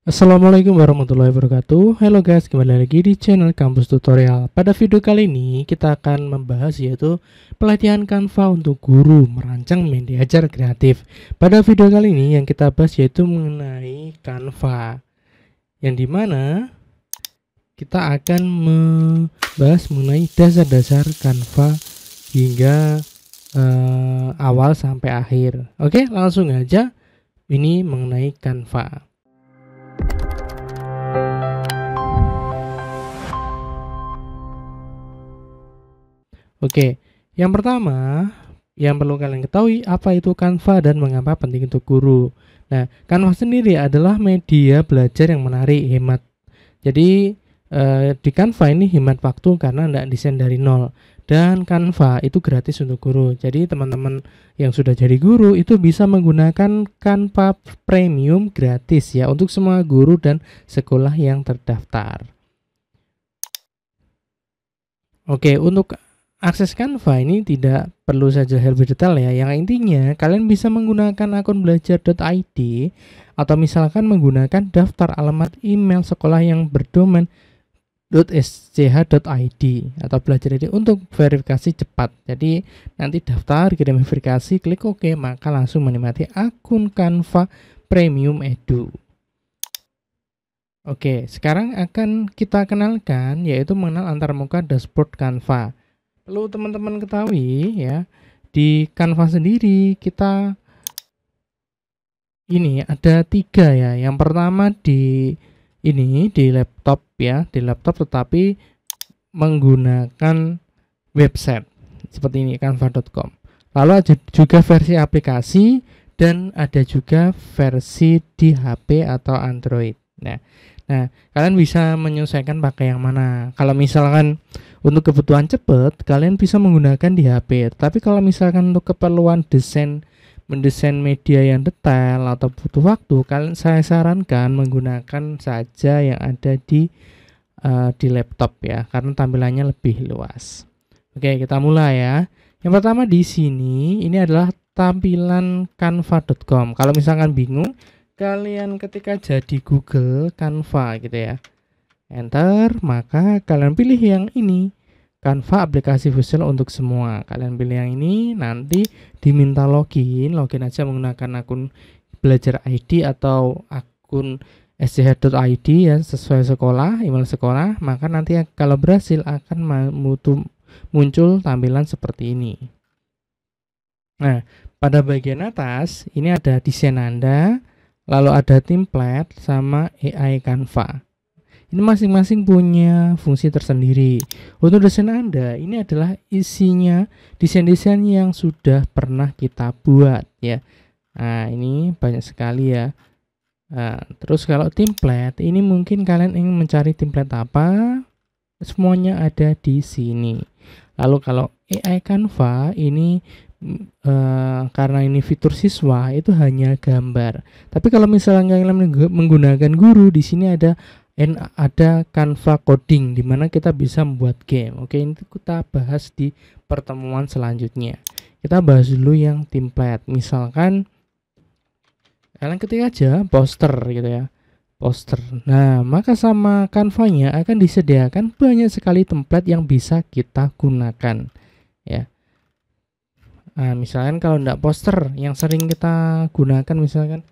Assalamualaikum warahmatullahi wabarakatuh. Halo guys, kembali lagi di channel Kampus Tutorial. Pada video kali ini kita akan membahas yaitu pelatihan Canva untuk guru merancang media ajar kreatif. Pada video kali ini yang kita bahas yaitu mengenai Canva, yang dimana kita akan membahas mengenai dasar-dasar Canva hingga awal sampai akhir. Oke, langsung aja ini mengenai Canva. Oke, yang pertama yang perlu kalian ketahui apa itu Canva dan mengapa penting untuk guru. Nah, Canva sendiri adalah media belajar yang menarik, hemat. Jadi di Canva ini hemat waktu karena tidak desain dari nol. Dan Canva itu gratis untuk guru. Jadi teman-teman yang sudah jadi guru itu bisa menggunakan Canva Premium gratis ya untuk semua guru dan sekolah yang terdaftar. Oke, untuk akses Canva ini tidak perlu saja lebih detail ya. Yang intinya kalian bisa menggunakan akun belajar.id atau misalkan menggunakan daftar alamat email sekolah yang berdomain .sch.id atau belajar.id untuk verifikasi cepat. Jadi nanti daftar, kirim verifikasi, klik OK, maka langsung menikmati akun Canva Premium Edu. Oke, sekarang akan kita kenalkan yaitu mengenal antarmuka dashboard Canva. Perlu teman-teman ketahui ya, di Canva sendiri kita ini ada 3 ya. Yang pertama di laptop ya, di laptop tetapi menggunakan website seperti ini canva.com. Lalu ada juga versi aplikasi dan ada juga versi di HP atau Android. Nah, kalian bisa menyesuaikan pakai yang mana. Kalau misalkan untuk kebutuhan cepat, kalian bisa menggunakan di HP. Tapi kalau misalkan untuk keperluan mendesain media yang detail atau butuh waktu, saya sarankan menggunakan saja yang ada di laptop ya, karena tampilannya lebih luas. Oke, kita mulai ya. Yang pertama di sini ini adalah tampilan canva.com. Kalau misalkan bingung, kalian ketika jadi Google Canva gitu ya, enter, maka kalian pilih yang ini, Canva aplikasi visual untuk semua. Kalian pilih yang ini, nanti diminta login aja menggunakan akun belajar ID atau akun sch.id ya, sesuai sekolah, email sekolah, maka nanti kalau berhasil akan muncul tampilan seperti ini. Nah, pada bagian atas ini ada desain Anda, lalu ada template sama AI Canva. Ini masing-masing punya fungsi tersendiri. Untuk desain Anda, ini adalah isinya desain-desain yang sudah pernah kita buat ya. Nah, ini banyak sekali ya. Nah, terus kalau template, ini mungkin kalian ingin mencari template apa, semuanya ada di sini. Lalu kalau AI Canva ini karena ini fitur siswa itu hanya gambar. Tapi kalau misalnya kalian menggunakan guru, di sini ada Canva coding, dimana kita bisa membuat game. Oke, ini kita bahas di pertemuan selanjutnya. Kita bahas dulu yang template. Misalkan kalian ketik aja poster gitu ya, poster. Nah, maka sama Canva-nya akan disediakan banyak sekali template yang bisa kita gunakan ya. Nah, misalkan kalau enggak poster yang sering kita gunakan, misalkan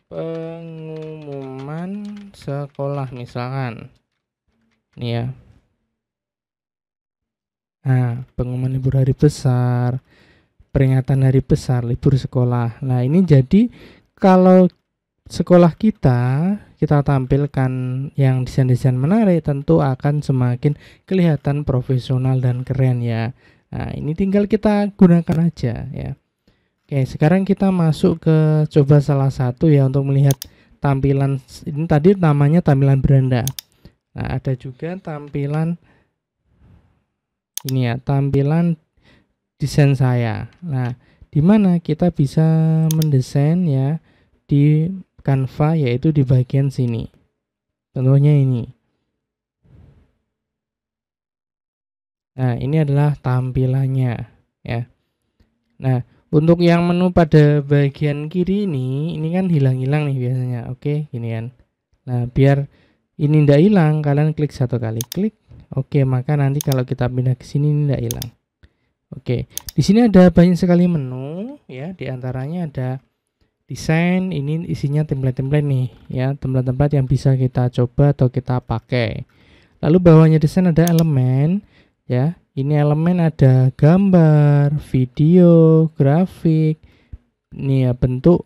pengumuman sekolah misalkan nih ya. Nah, pengumuman libur hari besar, peringatan hari besar, libur sekolah. Nah, ini jadi kalau sekolah kita tampilkan yang desain-desain menarik, tentu akan semakin kelihatan profesional dan keren ya. Nah, ini tinggal kita gunakan aja ya. Oke, sekarang kita masuk ke coba salah satu ya untuk melihat tampilan. Ini tadi namanya tampilan beranda. Nah, ada juga tampilan ini ya, tampilan desain saya. Nah, di mana kita bisa mendesain ya di Canva, yaitu di bagian sini. Contohnya ini. Nah, ini adalah tampilannya ya. Nah, untuk yang menu pada bagian kiri ini kan hilang-hilang nih biasanya. Oke, gini kan. Nah, biar ini tidak hilang, kalian klik satu kali, klik. Oke, maka nanti kalau kita pindah ke sini ini tidak hilang. Oke, di sini ada banyak sekali menu ya, di antaranya ada desain, ini isinya template-template nih ya, template-template yang bisa kita coba atau kita pakai. Lalu bawahnya desain ada elemen ya. Ini elemen ada gambar, video, grafik. Ini ya bentuk,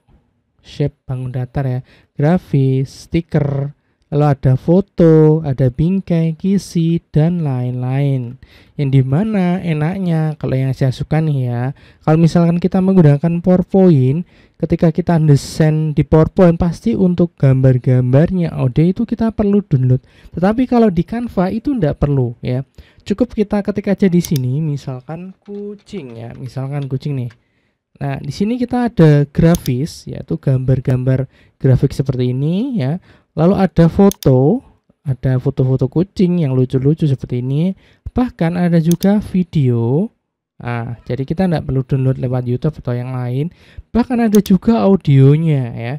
shape bangun datar ya, grafis, stiker, lalu ada foto, ada bingkai, kisi, dan lain-lain. Yang dimana enaknya kalau yang saya suka nih ya, kalau misalkan kita menggunakan PowerPoint, ketika kita desain di PowerPoint pasti untuk gambar-gambarnya audio itu kita perlu download. Tetapi kalau di Canva itu tidak perlu ya. Cukup kita ketik aja di sini, misalkan kucing ya, misalkan kucing nih. Nah, di sini kita ada grafis, yaitu gambar-gambar grafik seperti ini ya. Lalu ada foto-foto kucing yang lucu-lucu seperti ini. Bahkan ada juga video. Nah, jadi kita tidak perlu download lewat YouTube atau yang lain. Bahkan ada juga audionya ya.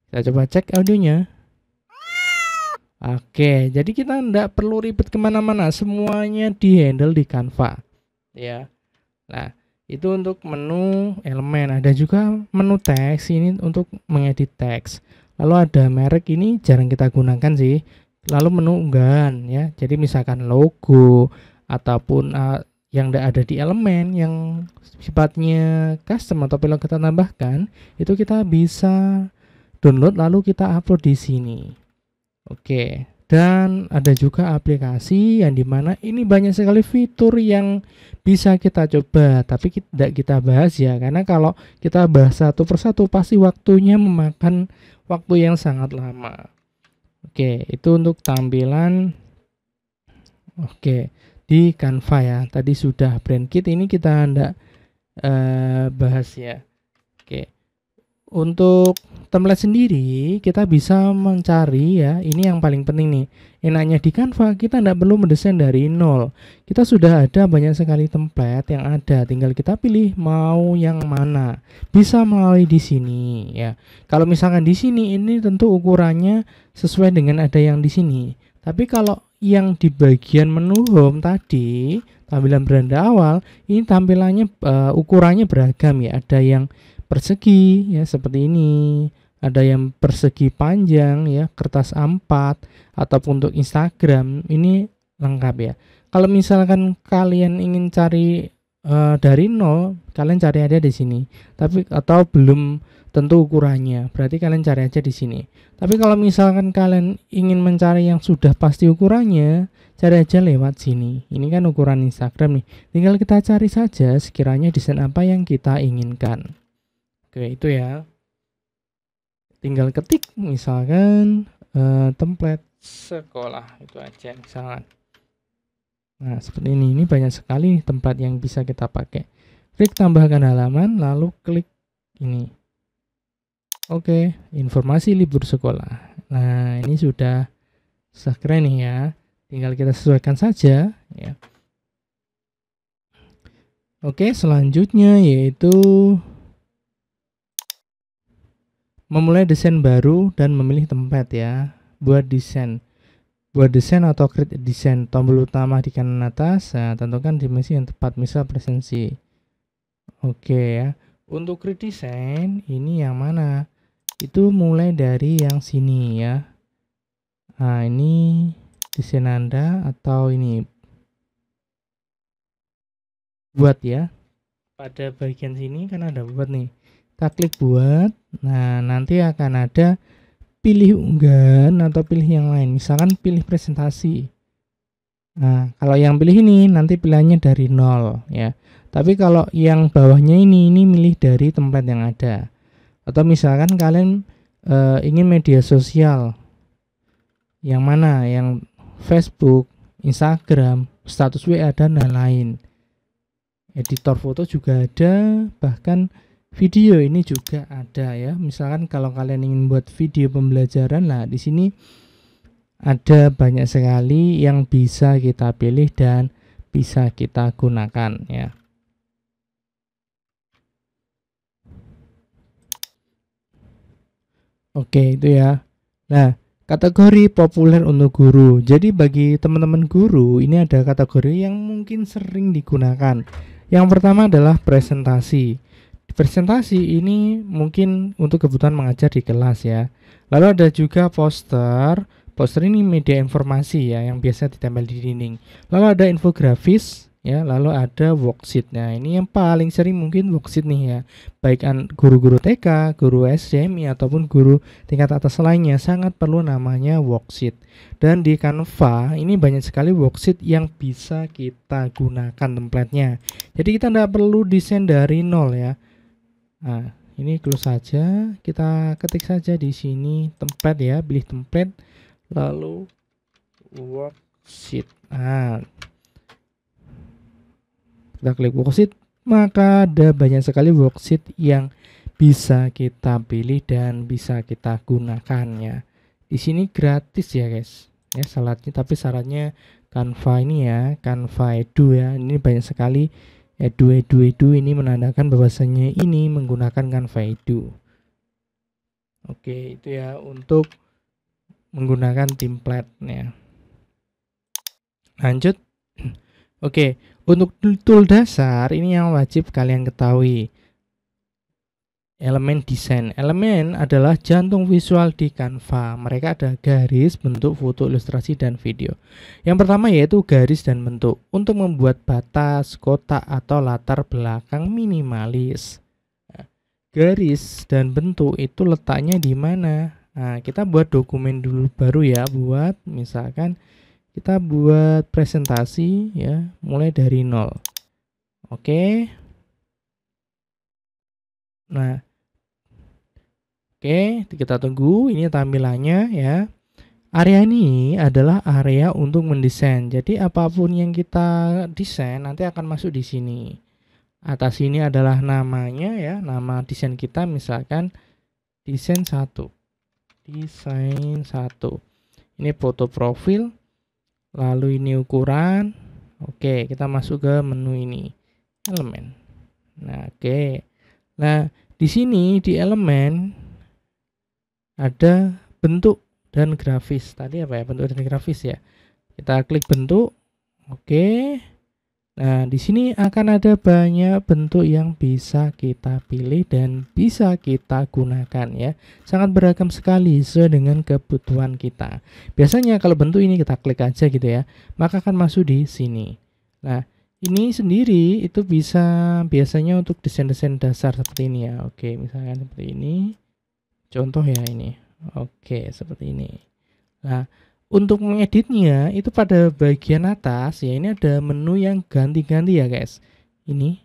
Kita coba cek audionya. Oke, jadi kita tidak perlu ribet kemana-mana. Semuanya di-handle di Canva ya. Nah, itu untuk menu elemen. Ada juga menu teks, ini untuk mengedit teks. Lalu ada merek, ini jarang kita gunakan sih. Lalu menu unggahan ya, jadi misalkan logo ataupun yang ada di elemen yang sifatnya custom atau perlu kita tambahkan, itu kita bisa download lalu kita upload di sini. Oke, dan ada juga aplikasi yang dimana ini banyak sekali fitur yang bisa kita coba, tapi tidak kita bahas ya, karena kalau kita bahas satu persatu pasti waktunya memakan waktu yang sangat lama. Oke, itu untuk tampilan di Canva ya. Tadi sudah brand kit, ini kita tidak bahas ya. Oke, untuk template sendiri kita bisa mencari ya, ini yang paling penting nih. Enaknya di Canva kita tidak perlu mendesain dari nol. Kita sudah ada banyak sekali template yang ada, tinggal kita pilih mau yang mana. Bisa melalui di sini ya. Kalau misalkan di sini ini tentu ukurannya sesuai dengan ada yang di sini. Tapi kalau yang di bagian menu home tadi, tampilan beranda awal, ini tampilannya ukurannya beragam ya. Ada yang persegi ya seperti ini, ada yang persegi panjang ya, kertas A4 ataupun untuk Instagram ini lengkap ya. Kalau misalkan kalian ingin cari dari nol, kalian cari aja di sini. Tapi atau belum tentu ukurannya, berarti kalian cari aja di sini. Tapi kalau misalkan kalian ingin mencari yang sudah pasti ukurannya, cari aja lewat sini. Ini kan ukuran Instagram nih. Tinggal kita cari saja sekiranya desain apa yang kita inginkan. Oke, itu ya. Tinggal ketik misalkan template sekolah, itu aja misalkan. Nah, seperti ini banyak sekali tempat yang bisa kita pakai. Klik tambahkan halaman, lalu klik ini. Oke, informasi libur sekolah. Nah, ini sudah keren nih ya. Tinggal kita sesuaikan saja ya. Oke, selanjutnya yaitu memulai desain baru dan memilih tempat ya. Buat desain atau create desain, tombol utama di kanan atas. Nah, tentukan dimensi yang tepat, misal presensi. Oke ya. Untuk create desain ini yang mana? Itu mulai dari yang sini ya. Nah, ini desain Anda atau ini buat ya. Pada bagian sini kan ada buat nih. Kita klik buat. Nah, nanti akan ada pilih unggahan atau pilih yang lain. Misalkan pilih presentasi. Nah, kalau yang pilih ini nanti pilihannya dari nol ya. Tapi kalau yang bawahnya ini milih dari template yang ada. Atau misalkan kalian ingin media sosial yang mana, yang Facebook, Instagram, status WA dan lain-lain. Editor foto juga ada, bahkan video ini juga ada ya. Misalkan kalau kalian ingin buat video pembelajaran, nah di sini ada banyak sekali yang bisa kita pilih dan bisa kita gunakan ya. Oke, itu ya. Nah, Kategori populer untuk guru. Jadi bagi teman-teman guru, ini ada kategori yang mungkin sering digunakan. Yang pertama adalah presentasi. Presentasi ini mungkin untuk kebutuhan mengajar di kelas ya. Lalu ada juga poster. Poster ini media informasi ya yang biasa ditempel di dinding. Lalu ada infografis ya, lalu ada worksheet. Nah, ini yang paling sering mungkin worksheet nih ya. Baik guru-guru TK, guru SDMI ataupun guru tingkat atas lainnya sangat perlu namanya worksheet. Dan di Canva ini banyak sekali worksheet yang bisa kita gunakan template-nya. Jadi kita tidak perlu desain dari nol ya. Nah, ini close saja, kita ketik saja di sini template ya, pilih template, lalu worksheet. Nah, kita klik worksheet, maka ada banyak sekali worksheet yang bisa kita pilih dan bisa kita gunakan ya. Di sini gratis ya guys, ya syaratnya, tapi syaratnya Canva ini ya, Canva Edu ya, ini banyak sekali. Edu ini menandakan bahwasanya ini menggunakan Canva Edu. Oke, itu ya untuk menggunakan template-nya. Lanjut. Oke, untuk tool dasar ini yang wajib kalian ketahui. Elemen desain. Elemen adalah jantung visual di Canva. Mereka ada garis, bentuk, foto, ilustrasi, dan video. Yang pertama yaitu garis dan bentuk. Untuk membuat batas, kotak, atau latar belakang minimalis. Nah, garis dan bentuk itu letaknya di mana? Nah, kita buat dokumen dulu baru ya. Buat misalkan kita buat presentasi ya, mulai dari nol. Oke. Nah, oke, kita tunggu ini tampilannya ya. Area ini adalah area untuk mendesain. Jadi apapun yang kita desain nanti akan masuk di sini. Atas ini adalah namanya ya, nama desain kita misalkan desain 1. Desain 1. Ini foto profil. Lalu ini ukuran. Oke, kita masuk ke menu ini. Elemen. Nah, oke. Nah, di sini di elemen ada bentuk dan grafis. Tadi apa ya? Bentuk dan grafis ya. Kita klik bentuk. Oke. Nah, di sini akan ada banyak bentuk yang bisa kita pilih dan bisa kita gunakan ya. Sangat beragam sekali sesuai dengan kebutuhan kita. Biasanya kalau bentuk ini kita klik aja gitu ya, maka akan masuk di sini. Nah, ini sendiri itu bisa biasanya untuk desain-desain dasar seperti ini ya. Oke, misalkan seperti ini. Contoh ya ini. Oke, seperti ini. Nah, untuk mengeditnya itu pada bagian atas ya, ini ada menu yang ganti-ganti ya guys. Ini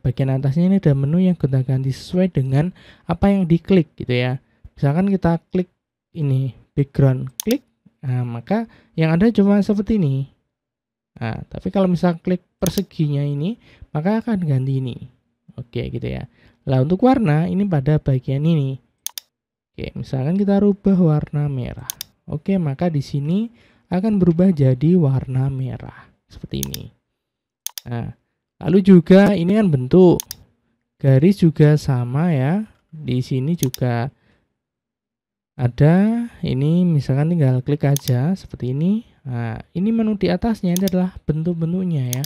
bagian atasnya ini ada menu yang ganti-ganti sesuai dengan apa yang diklik gitu ya. Misalkan kita klik ini background, klik, nah maka yang ada cuma seperti ini. Nah, tapi kalau misal klik perseginya ini, maka akan ganti ini. Oke gitu ya. Nah, untuk warna ini pada bagian ini. Oke, misalkan kita rubah warna merah. Oke, maka di sini akan berubah jadi warna merah seperti ini. Nah, lalu juga ini kan bentuk garis juga sama ya. Di sini juga ada. Ini misalkan tinggal klik aja seperti ini. Nah, ini menu di atasnya ini adalah bentuk-bentuknya ya.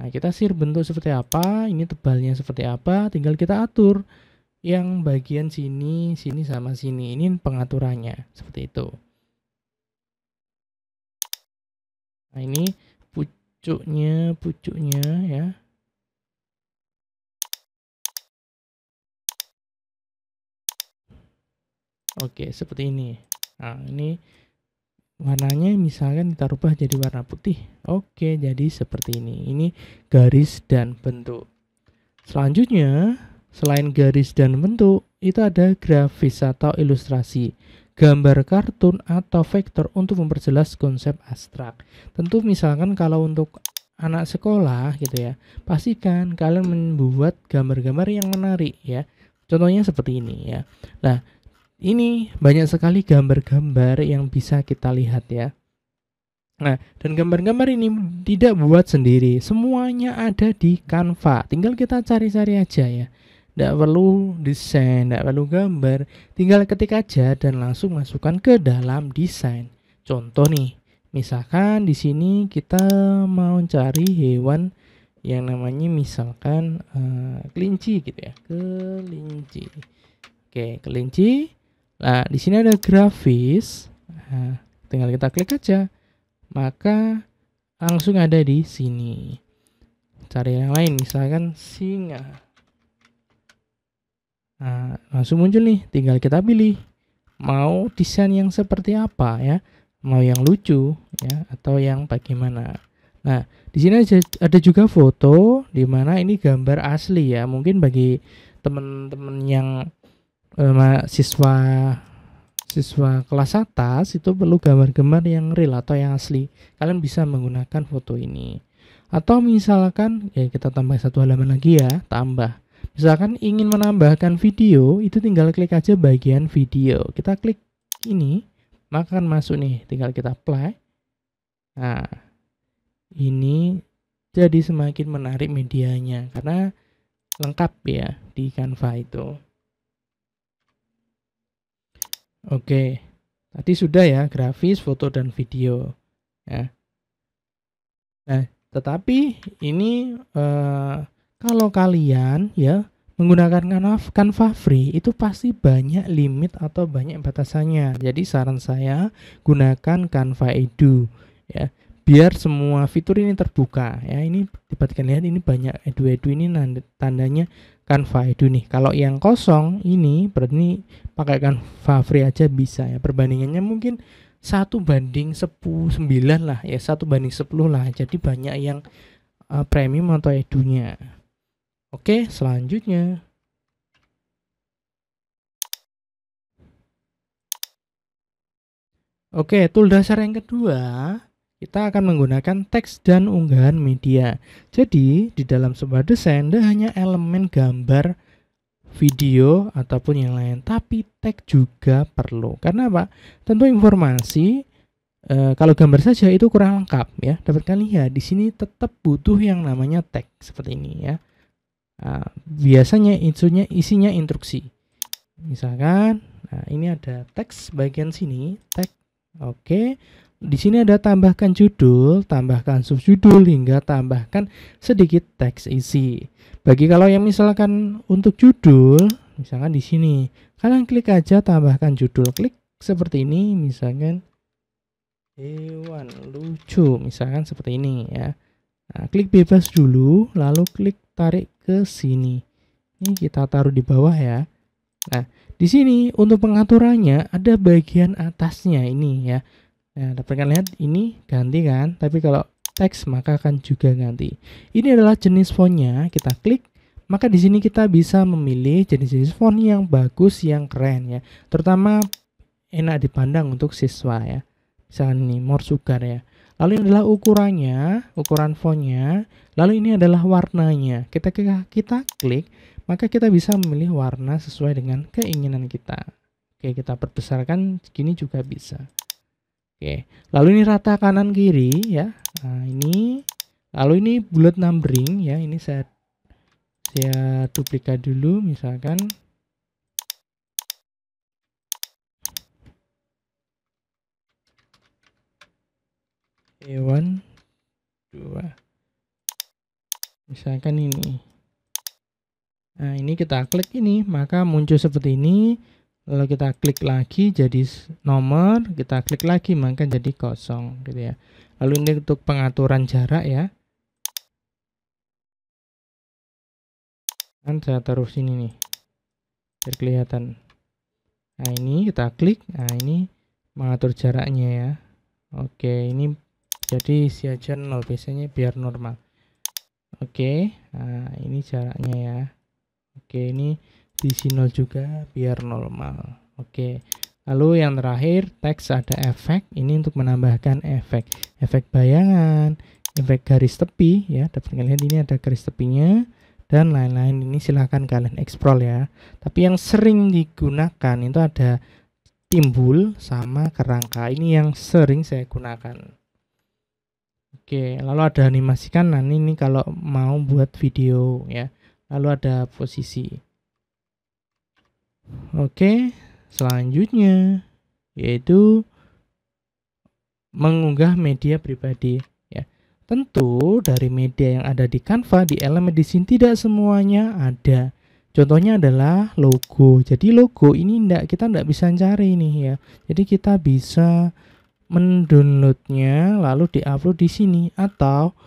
Nah, kita share bentuk seperti apa, ini tebalnya seperti apa, tinggal kita atur. Yang bagian sini, sini sama sini, ini pengaturannya seperti itu. Nah, ini pucuknya ya. Oke, seperti ini. Nah, ini warnanya misalkan kita rubah jadi warna putih. Oke, jadi seperti ini. Ini garis dan bentuk. Selanjutnya, selain garis dan bentuk, itu ada grafis atau ilustrasi, gambar kartun atau vektor untuk memperjelas konsep abstrak. Tentu misalkan kalau untuk anak sekolah gitu ya, pastikan kalian membuat gambar-gambar yang menarik ya. Contohnya seperti ini ya. Nah, ini banyak sekali gambar-gambar yang bisa kita lihat ya. Nah, dan gambar-gambar ini tidak buat sendiri, semuanya ada di Canva. Tinggal kita cari-cari aja ya. tidak perlu desain, tidak perlu gambar, tinggal ketik aja dan langsung masukkan ke dalam desain. Contoh nih, misalkan di sini kita mau cari hewan yang namanya misalkan kelinci gitu ya, kelinci. Oke, kelinci. Nah, di sini ada grafis. Nah, tinggal kita klik aja, maka langsung ada di sini. Cari yang lain, misalkan singa. Nah, langsung muncul nih, tinggal kita pilih mau desain yang seperti apa ya, mau yang lucu ya atau yang bagaimana. Nah, di sini ada juga foto di mana ini gambar asli ya. Mungkin bagi teman-teman yang siswa kelas atas itu perlu gambar-gambar yang real atau yang asli. Kalian bisa menggunakan foto ini. Atau misalkan ya kita tambah satu halaman lagi ya, tambah. Misalkan ingin menambahkan video, itu tinggal klik aja bagian video. Kita klik ini, maka akan masuk nih, tinggal kita play. Nah, ini jadi semakin menarik medianya karena lengkap ya di Canva itu. Oke, tadi sudah ya grafis, foto dan video. Ya. Nah, tetapi ini kalau kalian ya menggunakan Canva free itu pasti banyak limit atau banyak batasannya. Jadi saran saya gunakan Canva Edu ya. Biar semua fitur ini terbuka ya. Ini dapat kalian lihat ini banyak edu ini tandanya Canva Edu nih. Kalau yang kosong ini berarti pakai Canva free aja bisa ya. Perbandingannya mungkin 1:9 lah ya, 1:10 lah. Jadi banyak yang premium atau edunya. Oke, selanjutnya. Oke, tool dasar yang kedua, kita akan menggunakan teks dan unggahan media. Jadi, di dalam sebuah desain, tidak hanya elemen gambar, video, ataupun yang lain, tapi teks juga perlu. Karena apa? Tentu informasi, kalau gambar saja itu kurang lengkap ya. Dapat kalian lihat, di sini tetap butuh yang namanya teks, seperti ini ya. Nah, biasanya isinya instruksi. Misalkan, nah ini ada teks bagian sini, teks. Oke. Di sini ada tambahkan judul, tambahkan subjudul hingga tambahkan sedikit teks isi. Bagi kalau yang misalkan untuk judul, misalkan di sini, kalian klik aja tambahkan judul, klik seperti ini, misalkan hewan lucu, misalkan seperti ini ya. Nah, klik bebas dulu, lalu klik tarik ke sini. Ini kita taruh di bawah ya. Nah, di sini untuk pengaturannya ada bagian atasnya ini ya. Nah, dapat kalian lihat ini ganti kan, tapi kalau teks maka akan juga ganti. Ini adalah jenis fontnya, kita klik, maka di sini kita bisa memilih jenis-jenis font yang bagus, yang keren ya. Terutama enak dipandang untuk siswa ya. Misalnya ini more sugar ya. Lalu ini adalah ukurannya, ukuran fontnya. Lalu ini adalah warnanya. Kita klik, maka kita bisa memilih warna sesuai dengan keinginan kita. Oke, kita perbesarkan segini juga bisa. Oke, lalu ini rata kanan kiri ya. Nah, ini. Lalu ini bullet numbering ya. Ini saya duplikat dulu misalkan. Hewan 2. Misalkan ini. Nah, ini kita klik ini, maka muncul seperti ini. Lalu kita klik lagi jadi nomor, kita klik lagi maka jadi kosong gitu ya. Lalu ini untuk pengaturan jarak ya. Kan saya taruh sini nih. Biar kelihatan. Nah, ini kita klik. Nah, ini mengatur jaraknya ya. Oke, ini jadi isi aja 0 biasanya biar normal. Oke, nah ini jaraknya ya. Oke, ini diisi 0 juga biar normal. Oke, lalu yang terakhir teks ada efek. Ini untuk menambahkan efek bayangan, efek garis tepi ya. Dapat kalian lihat ini ada garis tepinya dan lain-lain. Ini silahkan kalian eksplor ya. Tapi yang sering digunakan itu ada timbul sama kerangka. Ini yang sering saya gunakan. Oke, lalu ada animasi kanan ini kalau mau buat video ya. Lalu ada posisi. Oke, selanjutnya yaitu mengunggah media pribadi ya. Tentu dari media yang ada di Canva di elemen di sini tidak semuanya ada. Contohnya adalah logo. Jadi logo ini kita enggak bisa cari nih ya. Jadi kita bisa mendownloadnya lalu diupload di sini atau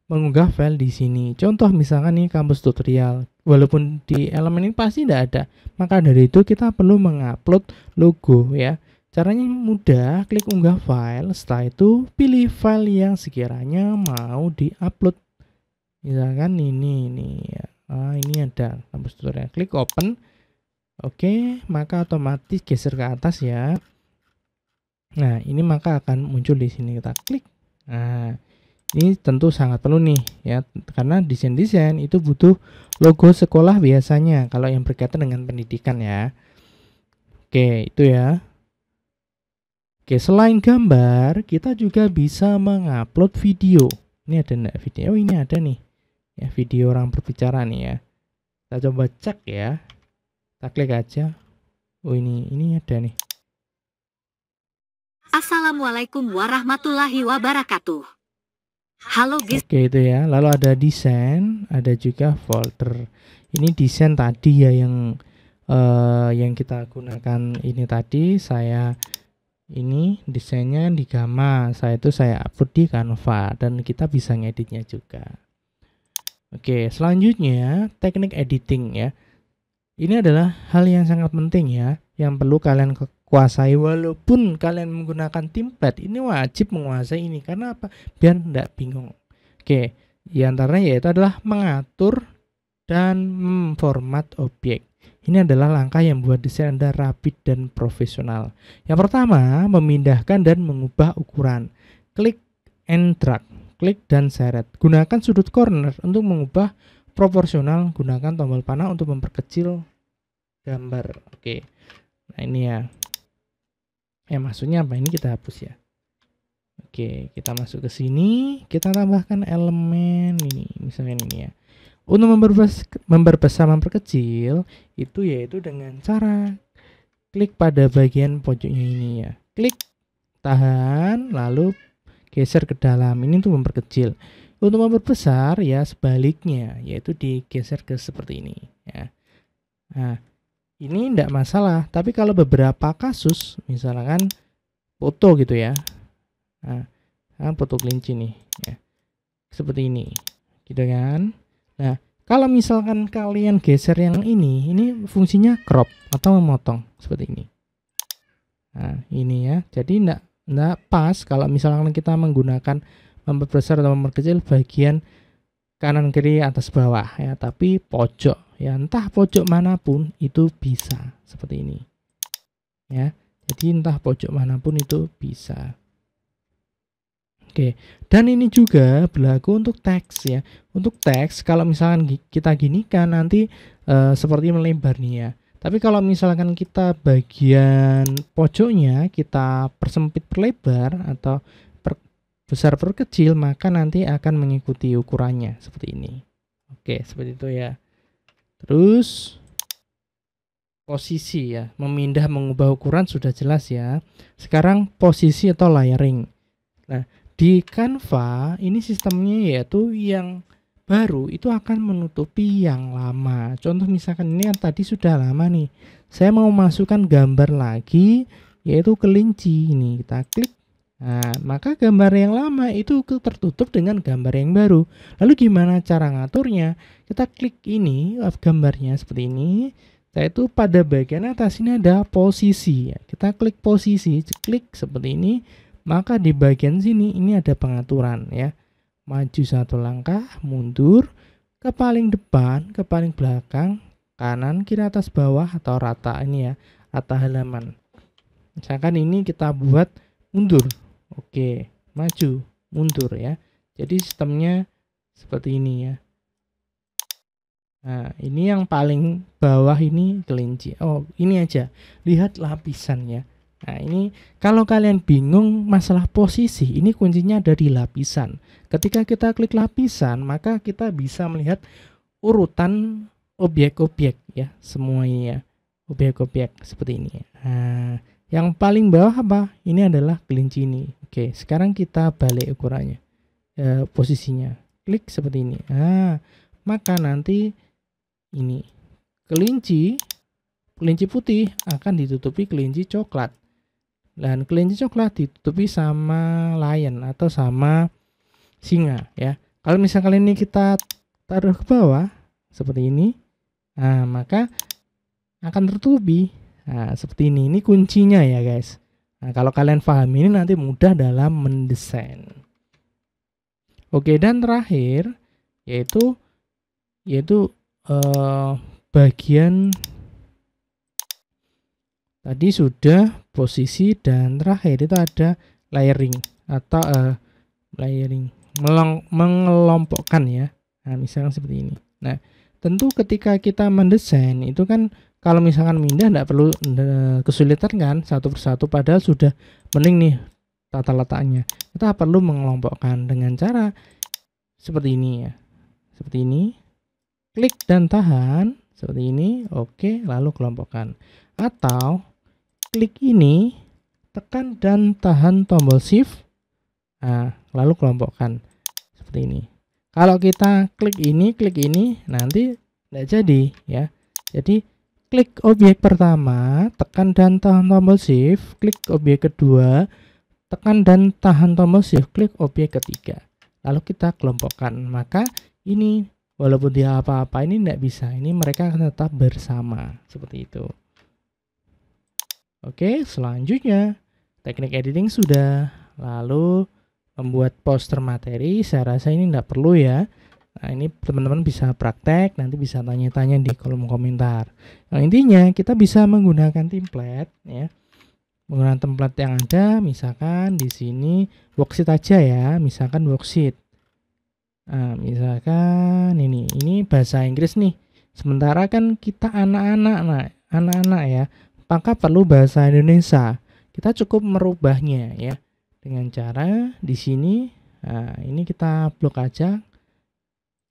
mengunggah file di sini. Contoh misalkan nih kampus tutorial. Walaupun di elemen ini pasti tidak ada. Maka dari itu kita perlu mengupload logo ya. Caranya mudah, klik unggah file, setelah itu pilih file yang sekiranya mau diupload. Misalkan ini ya. Ini ada kampus tutorial. Klik open. Oke, maka otomatis geser ke atas ya. Nah, ini maka akan muncul di sini, kita klik. Nah, ini tentu sangat perlu nih ya, karena desain-desain itu butuh logo sekolah biasanya kalau yang berkaitan dengan pendidikan ya. Oke, itu ya. Oke, selain gambar, kita juga bisa mengupload video. Ini ada enggak video? Oh, ini ada nih. Ya, video orang berbicara nih ya. Kita coba cek ya. Kita klik aja. Oh, ini ada nih. Assalamualaikum warahmatullahi wabarakatuh. Halo guys. Oke, itu ya. Lalu ada desain, ada juga folder. Ini desain tadi ya yang kita gunakan ini tadi. Ini desainnya di Gamma, saya upload di Canva dan kita bisa ngeditnya juga. Oke, selanjutnya teknik editing ya. Ini adalah hal yang sangat penting ya, yang perlu kalian kuasai. Walaupun kalian menggunakan template, ini wajib menguasai ini karena apa? Biar tidak bingung. Oke, diantaranya yaitu adalah mengatur dan memformat objek. Ini adalah langkah yang membuat desain Anda rapi dan profesional. Yang pertama, memindahkan dan mengubah ukuran. Klik and drag, klik dan seret. Gunakan sudut corner untuk mengubah proporsional. Gunakan tombol panah untuk memperkecil gambar. Oke, nah ini ya. Maksudnya apa? Ini kita hapus ya. Oke, kita masuk ke sini. Kita tambahkan elemen ini, misalnya ini ya. Untuk memperbesar memperkecil itu yaitu dengan cara klik pada bagian pojoknya ini ya. Klik, tahan, lalu geser ke dalam. Ini untuk memperkecil. Untuk memperbesar ya sebaliknya, yaitu digeser ke seperti ini ya. Nah, ini tidak masalah, tapi kalau beberapa kasus misalkan foto gitu ya. Nah, foto kelinci nih ya. Seperti ini. Gitu kan? Nah, kalau misalkan kalian geser yang ini fungsinya crop atau memotong seperti ini. Nah, ini ya. Jadi enggak pas kalau misalkan kita menggunakan memperbesar atau memperkecil bagian kanan kiri atas bawah ya, tapi pojok ya, entah pojok manapun itu bisa seperti ini. Ya. Jadi entah pojok manapun itu bisa. Oke, dan ini juga berlaku untuk teks ya. Untuk teks kalau misalkan kita ginikan nanti seperti melebar nih ya. Tapi kalau misalkan kita bagian pojoknya kita persempit perlebar atau besar perkecil, maka nanti akan mengikuti ukurannya seperti ini. Oke, seperti itu ya. Terus posisi ya, memindah mengubah ukuran sudah jelas ya. Sekarang posisi atau layering. Nah, di Canva ini sistemnya yaitu yang baru itu akan menutupi yang lama. Contoh misalkan ini kan tadi sudah lama nih. Saya mau masukkan gambar lagi yaitu kelinci. Ini kita klik. Nah, maka gambar yang lama itu tertutup dengan gambar yang baru. Lalu gimana cara ngaturnya? Kita klik ini gambarnya seperti ini. Yaitu pada bagian atas ini ada posisi ya. Kita klik posisi, klik seperti ini. Maka di bagian sini ini ada pengaturan ya. Maju satu langkah, mundur, ke paling depan, ke paling belakang, kanan, kiri, atas, bawah atau rata ini ya, rata halaman. Misalkan ini kita buat mundur. Oke, maju, mundur ya. Jadi sistemnya seperti ini ya. Nah, ini yang paling bawah ini kelinci. Oh, ini aja. Lihat lapisan ya. Nah, ini kalau kalian bingung masalah posisi, ini kuncinya ada di lapisan. Ketika kita klik lapisan, maka kita bisa melihat urutan objek-objek ya, semuanya. objek-objek seperti ini. Nah, yang paling bawah apa? Ini adalah kelinci ini. Oke, sekarang kita balik ukurannya, posisinya. Klik seperti ini. Nah, maka nanti ini kelinci putih akan ditutupi kelinci coklat. Dan kelinci coklat ditutupi sama lion atau sama singa ya. Kalau misalkan ini kita taruh ke bawah seperti ini, nah maka akan tertutupi. Nah, seperti ini. Ini kuncinya ya, guys. Nah, kalau kalian paham ini nanti mudah dalam mendesain. Oke, dan terakhir yaitu bagian tadi sudah posisi, dan terakhir itu ada layering atau mengelompokkan ya. Nah, misalkan seperti ini. Nah, tentu ketika kita mendesain itu kan kalau misalkan pindah tidak perlu kesulitan kan, satu persatu, padahal sudah mending nih tata letaknya. Kita perlu mengelompokkan dengan cara seperti ini ya. Seperti ini. Klik dan tahan seperti ini. Oke, lalu kelompokkan. Atau klik ini, tekan dan tahan tombol shift. Nah, lalu kelompokkan seperti ini. Kalau kita klik ini nanti tidak jadi ya. Jadi klik objek pertama, tekan dan tahan tombol shift, klik objek kedua, tekan dan tahan tombol shift, klik objek ketiga. Lalu kita kelompokkan. Maka ini walaupun dia apa-apa ini tidak bisa. Ini mereka akan tetap bersama seperti itu. Oke, selanjutnya teknik editing sudah. Lalu membuat poster materi, saya rasa ini tidak perlu ya. Nah, ini teman-teman bisa praktek, nanti bisa tanya-tanya di kolom komentar. Nah, intinya kita bisa menggunakan template ya. Menggunakan template yang ada, misalkan di sini worksheet aja ya, misalkan worksheet. Nah, misalkan ini bahasa Inggris nih. Sementara kan kita anak-anak ya, maka perlu bahasa Indonesia. Kita cukup merubahnya ya dengan cara di sini. Nah, ini kita blok aja.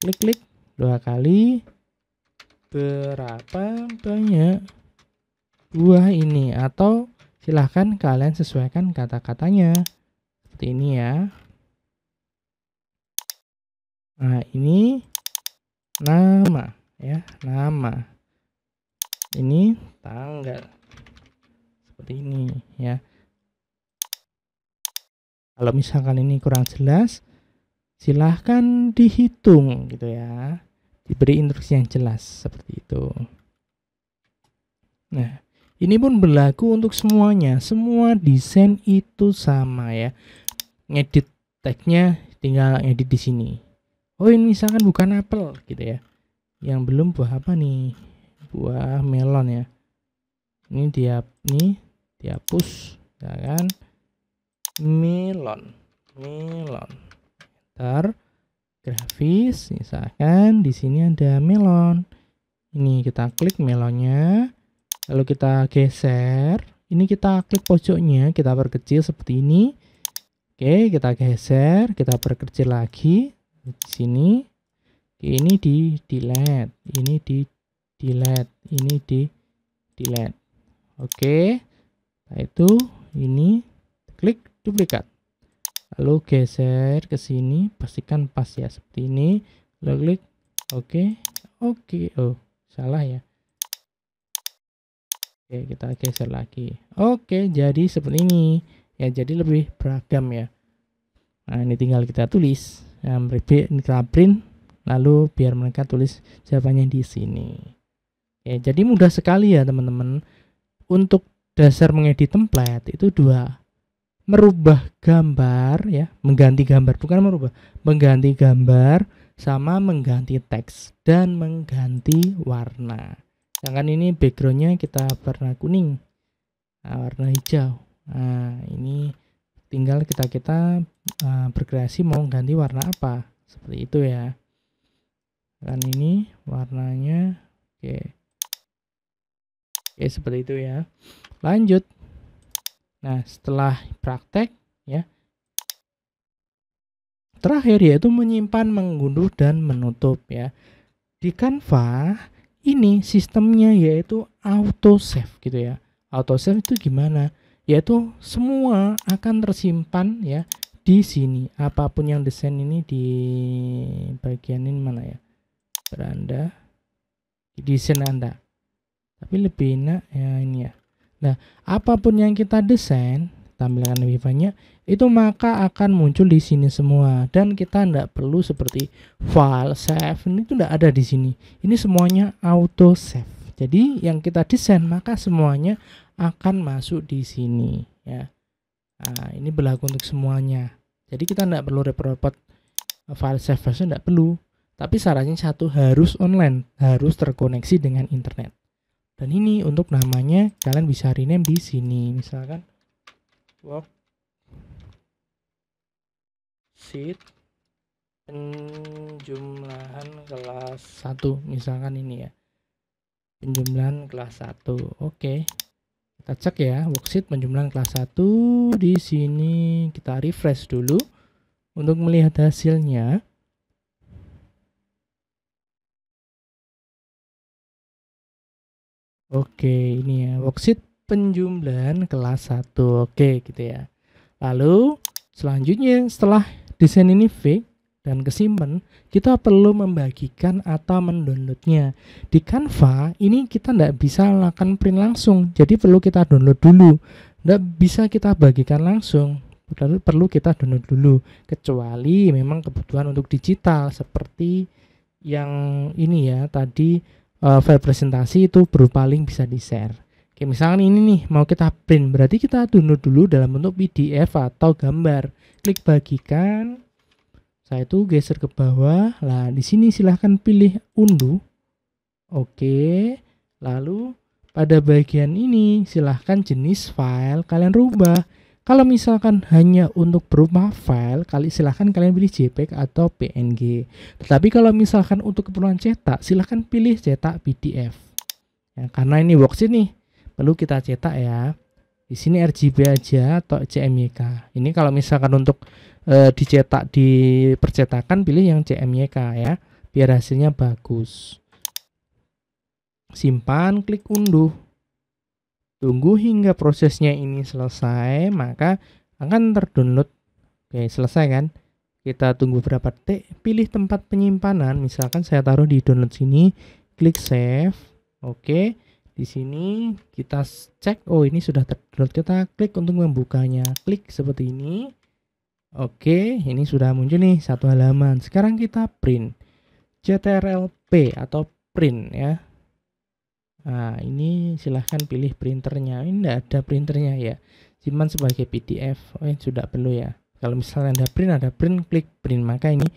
Klik 2 kali. Berapa banyak buah ini, atau silahkan kalian sesuaikan kata-katanya seperti ini ya. Nah, ini nama ya, nama. Ini tanggal seperti ini ya. Kalau misalkan ini kurang jelas, silahkan dihitung gitu ya, diberi instruksi yang jelas seperti itu. Nah, ini pun berlaku untuk semuanya. Semua desain itu sama ya. Ngedit tagnya tinggal edit di sini. Oh, ini misalkan bukan apel gitu ya. Yang belum buah apa nih? Buah melon ya. Ini dihapus ya kan? Melon. Ntar grafis, misalkan di sini ada melon. Ini kita klik melonnya, lalu kita geser. Ini kita klik pojoknya, kita perkecil seperti ini. Oke, kita geser, kita perkecil lagi di sini. Ini di delete, ini di delete, ini di delete. Oke, nah itu ini klik duplikat. Lalu geser ke sini, pastikan pas ya seperti ini. Lalu klik oke. Oh, salah ya. Oke, kita geser lagi. Oke, jadi seperti ini. Ya, jadi lebih beragam ya. Nah, ini tinggal kita tulis. Kita print, lalu biar mereka tulis jawabannya di sini. Oke, jadi mudah sekali ya teman-teman. Untuk dasar mengedit template itu dua. Merubah gambar ya, mengganti gambar, bukan merubah, mengganti gambar sama mengganti teks dan mengganti warna. Sedangkan ini backgroundnya kita warna kuning, warna hijau. Nah, ini tinggal kita berkreasi mau ganti warna apa, seperti itu ya. Dan ini warnanya oke, seperti itu ya. Lanjut. Nah, setelah praktek ya, terakhir yaitu menyimpan, mengunduh dan menutup ya. Di Canva ini sistemnya yaitu auto save gitu ya. Auto save itu gimana? Yaitu semua akan tersimpan ya di sini. Apapun yang desain ini di bagian ini mana ya? Beranda di desain Anda. Tapi lebih enak ya ini ya. Nah, apapun yang kita desain tampilkan lebih banyak itu maka akan muncul di sini semua, dan kita tidak perlu seperti file save ini itu tidak ada di sini. Ini semuanya auto save. Jadi yang kita desain maka semuanya akan masuk di sini ya. Nah, ini berlaku untuk semuanya. Jadi kita tidak perlu repot-repot file save version, tidak perlu. Tapi syaratnya satu, harus online, harus terkoneksi dengan internet. Dan ini untuk namanya kalian bisa rename di sini, misalkan worksheet penjumlahan kelas 1, misalkan ini ya, penjumlahan kelas 1. Oke, kita cek ya, worksheet penjumlahan kelas 1 di sini. Kita refresh dulu untuk melihat hasilnya. Oke, ini ya worksheet penjumlahan kelas 1. Oke, gitu ya. Lalu selanjutnya setelah desain ini fix dan kesimpan, kita perlu membagikan atau mendownloadnya. Di Canva ini kita tidak bisa lakukan print langsung, jadi perlu kita download dulu. Tidak bisa kita bagikan langsung, perlu kita download dulu. Kecuali memang kebutuhan untuk digital seperti yang ini ya tadi. File presentasi itu berupa link bisa di-share. Oke, misalkan ini nih mau kita print, berarti kita download dulu dalam bentuk PDF atau gambar. Klik bagikan. Saya itu geser ke bawah. Lah, di sini silahkan pilih unduh. Oke. Lalu pada bagian ini silahkan jenis file kalian rubah. Kalau misalkan hanya untuk berupa file, silahkan kalian pilih JPEG atau PNG. Tetapi kalau misalkan untuk keperluan cetak, silahkan pilih cetak PDF. Ya, karena ini worksheet nih, perlu kita cetak ya. Di sini RGB aja atau CMYK. Ini kalau misalkan untuk dicetak di percetakan, pilih yang CMYK ya, biar hasilnya bagus. Simpan, klik unduh. Tunggu hingga prosesnya ini selesai, maka akan terdownload. Oke, selesai kan? Kita tunggu berapa detik, pilih tempat penyimpanan, misalkan saya taruh di download sini, klik save. Oke, di sini kita cek, oh ini sudah terdownload, kita klik untuk membukanya, klik seperti ini. Oke, ini sudah muncul nih satu halaman. Sekarang kita print, CTRL-P atau print ya. Nah, ini silahkan pilih printernya. Ini tidak ada printernya ya, simpan sebagai PDF. Oh, sudah perlu ya. Kalau misalnya ada print, klik print, maka ini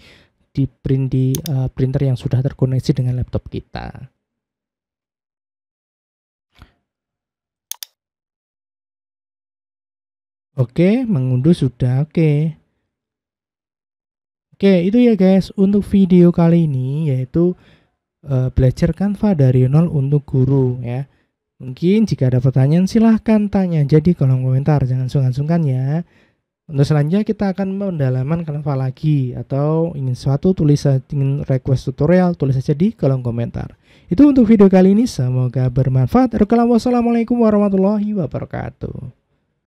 di print di printer yang sudah terkoneksi dengan laptop kita. Oke, mengunduh sudah. Oke, itu ya guys untuk video kali ini, yaitu belajar Canva dari nol untuk guru ya. Mungkin jika ada pertanyaan silahkan tanya aja di kolom komentar, jangan sungkan-sungkan ya. Untuk selanjutnya kita akan pendalaman Canva lagi, atau ingin suatu ingin request tutorial, tulis saja di kolom komentar. Itu untuk video kali ini, semoga bermanfaat. Wassalamualaikum warahmatullahi wabarakatuh.